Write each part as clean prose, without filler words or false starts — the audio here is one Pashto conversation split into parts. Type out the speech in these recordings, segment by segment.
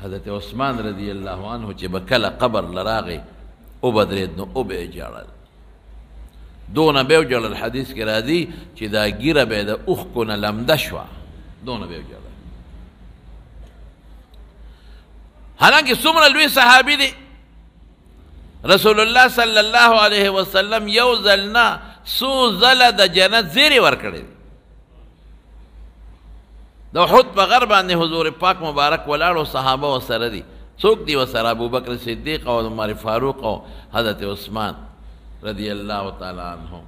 حضرت عثمان رضی اللہ عنہ چې به کله قبر لراغی او بدرید نو او به جړل دونه به جړل حدیث کې راځي چې دا ګیره به د اوخ کو نه لمده شوه دونه به جړل حالانکه څومره لوی صحابي دی رسول الله صلی الله علیه وسلم یو ځل نه څو ځله د جنت زیری ورکړی د احد په غر باندې حضور پاک مبارک ولاړو صحابه ورسره دي څوک دي ورسره ابوبکر صدیق او عمر فاروق او حضرت عثمان رضی الله تعالی عنهم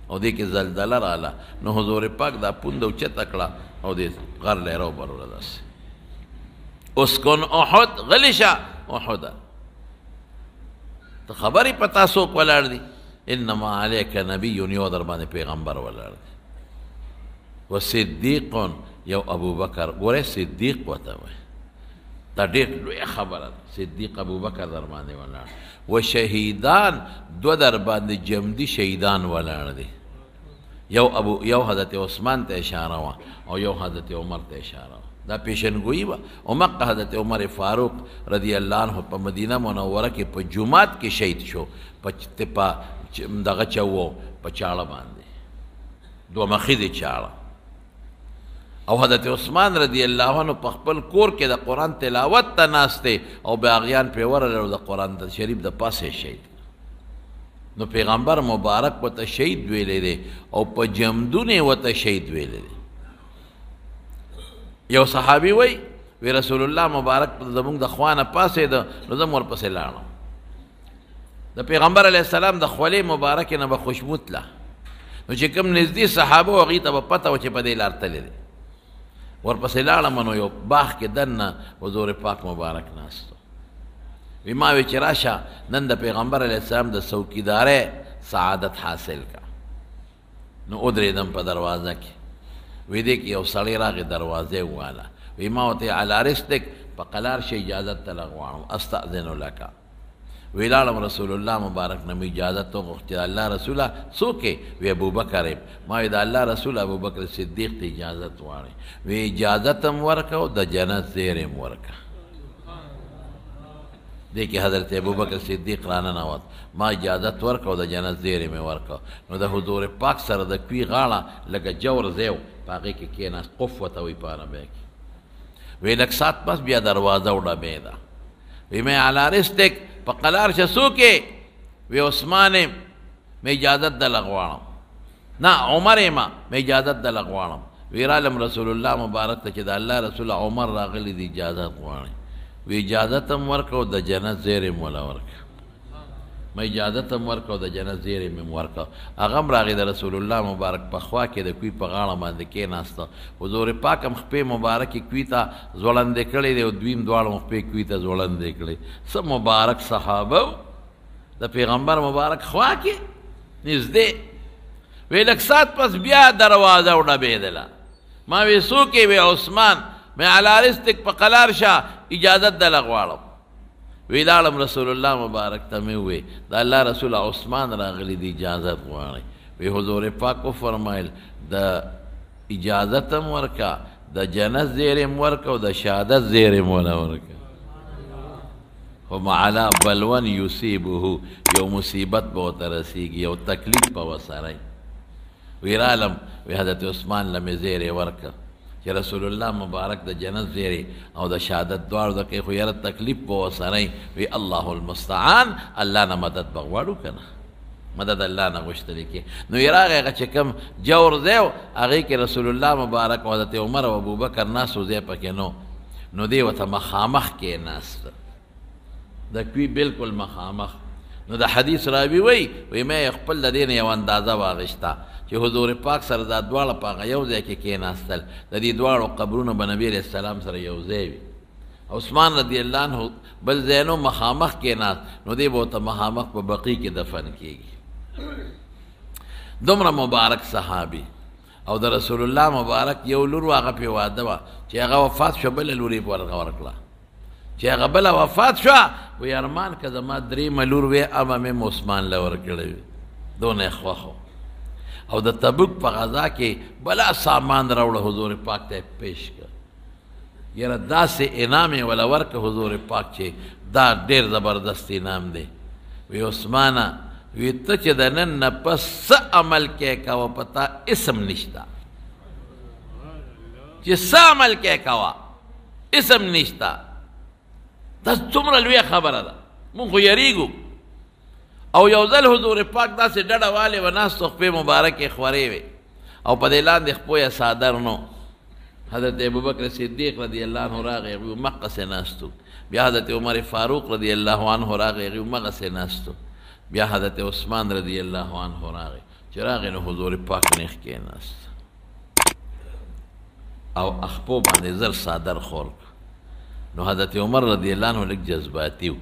او دې کې زلزله رااله نو حضور پاک دا پوند اوچته کړه او دې غر لهرو بروله داسې اسکن احد غلشه احد ته خبرې پتا څوک ولاړ دي انما علیک نبی یو در باندې پیغمبر ولاړ دی و صدیق یو ابوبکر ګوره صدیق وته وای دا ډېر لویه خبره ده صدیق ابوبکر در باندې ولاړ و شهیدان دو در باندې جمدي شهیدان ولاړ دي یو حضرت عثمان ته اشاره وه او یو حضرت عمر ته اشاره وه دا پیشنگویی وه او مقه حضرت عمر فاروق رضی اللہ عنہ په مدینه منوره کې په جمعات کې شهید شو په دغه چوو په چاړه باندې دوه مخې د چاړه او حضرت عثمان رضی اللہ عنہ په خپل کور کې د قرآن تلاوت ته ناست دی او باغیان پرې ورلو د قرآن شریف د پاسه شهید نو پیغمبر مبارک ورته شهید ویلی دی او په جمدونه ورته شهید ویلی دی یو صحابي وی رسول الله مبارک زمونږ د خوانه پاسېده نو زه م ورپسې لاړم د پیغمبر علیه السلام د خولې مبارکې نه به خوشبو تله نو چې کوم نږدې صحابه و هغوی ته به پته وه چې په دې لار تللی دی ورپسې لاړم نو یو باغ کې دننه حضور پاک مبارک ناست وی ما وی چې راشه نن د پیغمبر علیه السلام د څوکیدارۍ سعادت حاصل کا نو ودرېدم په دروازه کې وی دی کې یو سړی راغی دروازې وواله وی ما ورته علی رسلک په قلار شي اجازت ته غواړم استأذن لک وی لاړم رسول الله مبارک نه مې اجازت وغوښتې الله رسوله څوک یې وی ابوبکر یم ما وی د الله رسول ابوبکر صدیق ته اجازت غواړي وی اجازت هم ورکه او د جنت زیری هم ورکه دی کې حضرت ابوبکر صدیق راننوت ما اجازت ورکه او د جنت زیری مې ورکه نو د حضور پاک سره د کوي غاړه لکه جور ځای په هغې کې کېناست قف ورته وایي په عربۍ کې وی لږ ساعت پس بیا دروازه وډبېده وی مې علی رسلک په قلار شه څوک یې وی عثمان یم مې اجازت دله غواړم نه عمر یم مې اجازت دله غواړم وی رالم رسول الله مبارک ته چې د الله رسول عمر راغلی دی اجازت غواړي وی اجازت هم ورکه او د جنت زیری م وله ورکه ما اجازت هم ورکه او د جنت زیری مې ورکه هغه هم راغی د رسول الله مبارک په خوا کې د کوی په غاړه باندې کېناسته حضور پاک هم خپې مبارکې کوی ته ځوړندې کړی دی او دویم دواړو هم خپې کوی ته ځوړندې کړی څه مبارک صحابه د پیغمبر مبارک خوا کې نږدې وی لږ ساعت پس بیا دروازه وډبېدله ما وی څوک یې وی عثمان مې علی رسلک په قلار شه اجازت دله غواړم وی لاړم رسول الله مبارک ته مې ووی د الله رسول عثمان راغلی دی اجازت غواړي وی حضور پاک وفرمایل د اجازت هم ورکه د جنت زیری هم ورکه او د شهادت زیری هم ورکه خو علی بلون یصیبه یو مصیبت به ورته رسیږي یو تکلیف به ورسره وی رالم وی حضرت عثمان له مې زیری ورکه چې رسول الله مبارک د جنت زیری او د شهادت دواړو د کوي خو یاره تکلیف به ورسره وی الله المستعان الله نه مدد به غواړو که نه مدد الله نه غوښتلی کې نو یې راغی هغه چې کوم جور ځای و هغې کې رسول الله مبارک او حضرت عمر او ابوبکر ناست و ځای پکې نو دی ورته مخامخ کېناسته د کوي بلکل مخامخ نو د حدیث راوي وی ما خپل د دې نه یو اندازه واغېسته چې حضور پاک سره دا دواړه په هغه یو ځای کې کېناستل د دې دواړو قبرونه به نبي علیه السلام سره یو ځای وي عثمان رضی الله عنه بل ځای نو مخامخ کېناست نو دی به ورته مخامخ په بقي کې دفن کېږي دومره مبارک صحابي او د رسول الله مبارک یو لور و هغه پې واده وه چې هغه وفات شوه بله لور یې ورکړه چې هغه بله وفات شوه وی ارمان که زما درېیمه لور وی امه مې عثمان له ورکړی وي دونه یې خوښ او د تبوک په غزا کې بلا سامان راوړه حضور پاک ته پیش کړ یاره داسې انعام یې وله ورکه حضور پاک چې دا ډېر زبردست انعام دی وی عثمانه وی ته چې د نن نه پس څه عمل کې کوه په تا اسم نشته چې څه عمل کې کوه اسم نشته دا څومره لویه خبره ده مونږ خو یریږو او یو ځل حضور پاک داسې ډډه والې وه ناستو خپې مبارکې خورې وې او په دې لاندې خپویه صادر نو حضرت ابوبکر صدیق رضی الله عنه راغی هغوی مقصې ناستو بیا حضرت عمر فاروق رضی الله عنه راغی هغوی مغسې ناستو بیا حضرت عثمان رضی الله عنه راغی چې راغی نو حضور پاک نیخ کېناست او اخپو باندې زر صادر خور نو حضرت عمر رضی الله عنه لږ جذباتي و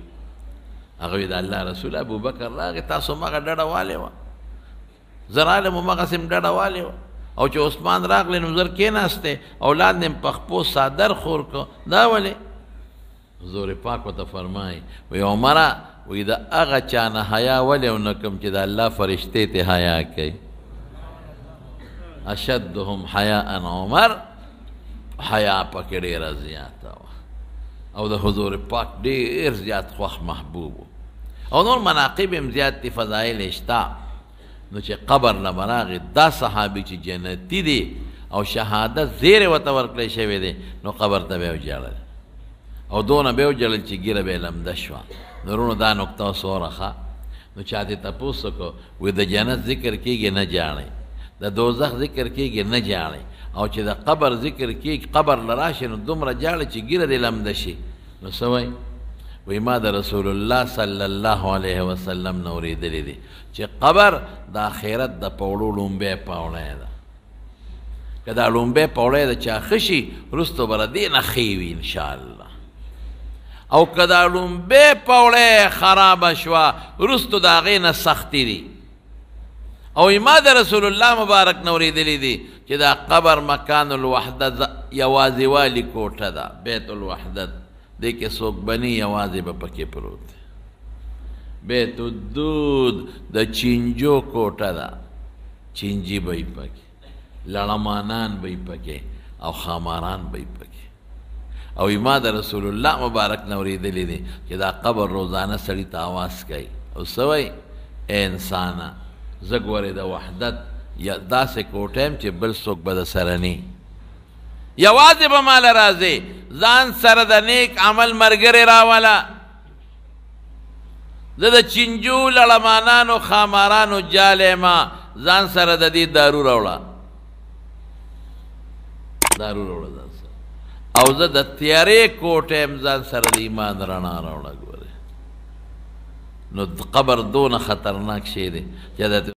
هغه وی د الله رسول ابوبکر راغی تاسو مغه ډډه والې وه زه رالم مغسې م ډډه والې وه او چې عثمان راغلی نو زر کېناستی او لاندې م په خپو صادر خور کړ دا ولې حضور پاک ورته فرمایي وی عمره وی د هغه چا نه حیا ولې ونه کړم چې د الله فرشتې ته حیا کوي اشدهم حیاء عمر حیا پکې ډېره زیاته وه او د حضور پاک ډېر زیات خوښ محبوب او نور مناقب هم زیات دي فضایل شته نو چې قبر نه به راغی دا صحابي چې جنتي دی او شهادت زیرې ورته ورکړی شوی دی نو قبر ته به یې وجړل او دونه به یې وجړل چې ږیره به یې لمده شوه نو وروڼو دا نکته اوس واوره نو چا دې تپوس وکړو وایي د جنت ذکر کېږي نه جاړئ د دوزخ ذکر کېږي نه جاړئ او چې د قبر ذکر کېږي قبر له راشي نو دومره جاړئ چې ږیره دې لمده شي نو څه وایي وی ما د رسول الله صلی الله علیه وسلم نه اورېدلی دی چې قبر د آخرت د پوړو لومبی پوړی ده که دا لومبی پوړی د چا ښه شي وروستو به د دې نه ښې وي انشاءالله او که دا لومبی پوړی خرابه شوه وروستو د هغې نه سختي دي او ما د رسول الله مبارک نه اورېدلی دی چې دا قبر مکان الوحدت یوازې والي کوټه ده بیت الوحدت دې کې څوک بني یوازې به پکې پروت دی بیت الدود د چینجو کوټه ده چینجي به یې پکې لړمانان به یې پکې او خاماران به یې پکې او ما د رسول الله مبارک نه اورېدلی دی چې دا قبر روزانه سړي ته آواز کوي او څه وایي ای انسانه زه ګورې د وحدت یا داسې کوټه یم چې بل څوک به د سره نه یوازې به ماله راځې ځان سره د نیک عمل ملګری راوله زه د چینجو لړمانانو خامارانو جالی ما ځان سره د دې دارو راوړه ځان سره او زه د تیارې کوټه یم ځان سره د ایمان رڼا راوړه ګورې نو قبر دونه خطرناک شی دی چې